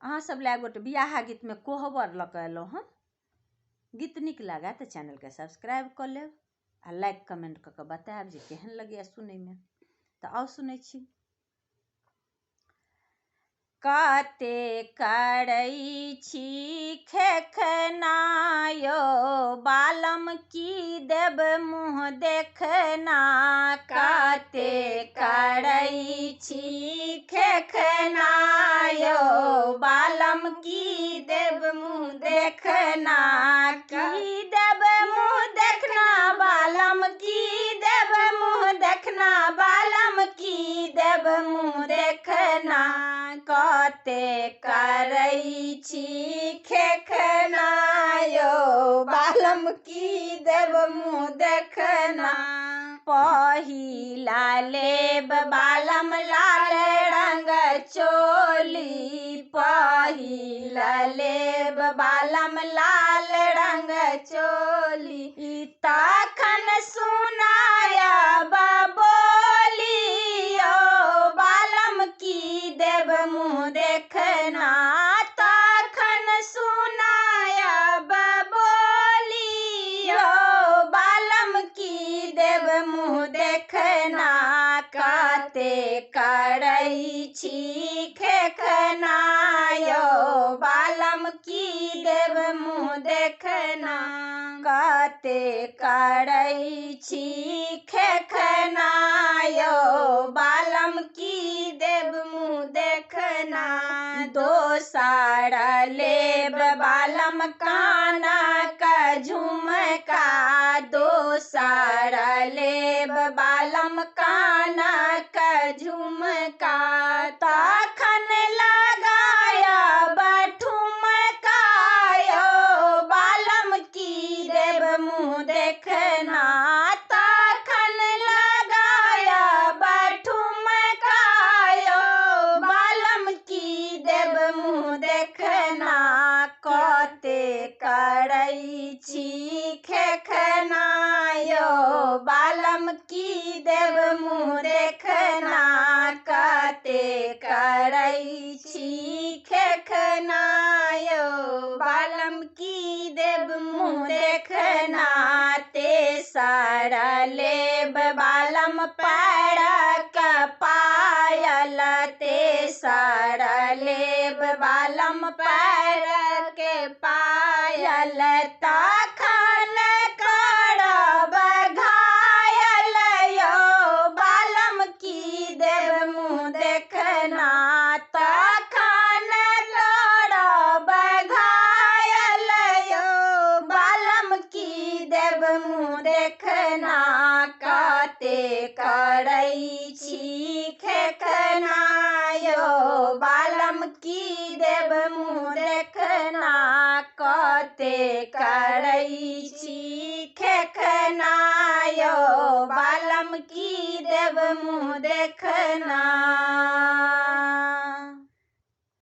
अहाँ सब ला गोटे बियाह गीत में कोहबर लऽ कऽ एलहुँ हम। गीत नीक लागे तऽ चैनल के सब्सक्राइब कऽ लेब आ लाइक कमेंट कऽ के बताएब जे केहन लगैए सुनै में। तऽ आउ सुनै छी। कते करै छी खेखना यो बालम की देब मुँह देखना। कते करै छी खेखना यो बालम की देब मुँह देखना। की देब मुँह देखना बालम की देब मुँह देखना। बालम की देब मुँह देखना। कते करै छी खेखना यो बालम की देब मुँह देखना। पहिला लेब बालम लाल रंग चोली। पहिला लेब बालम लाल रंग चोली। तखन सुनाया बोली यो बालम की देब मुँह देखना। तखन सुनाया बोली यो बालम की देब मुँह देखना। कते करै छी खेखना यो बालम की देब मुँह देखना। कते करै छी खेखना यो बालम की देब मुँह देखना। दोसर लेब बालम कानक झुमका। दोसर लेब बालम कानक झुमका। तखन लगायब ठुमका यो बालम की देब मुँह देखना। तखन लगायब ठुमका यो बालम की देब मुँह देखना। कते करै छी खेखना यो बालम की देब मुँह देखना। कते करै छी खेखना यो बालम की देब मुँह देखना। तेसर लेब बालम पैरक पायल। तेसर लेब बालम पैरक पायल। तखन करब घायल यो बालम की देब मुँह देखना। तखन करब घायल यो बालम की देब मुँह देखना। कते करै छी खेखना यो बालम की देब मुँह देखना। कते करै छी खेखना यो बालम की देब मुँह देखना।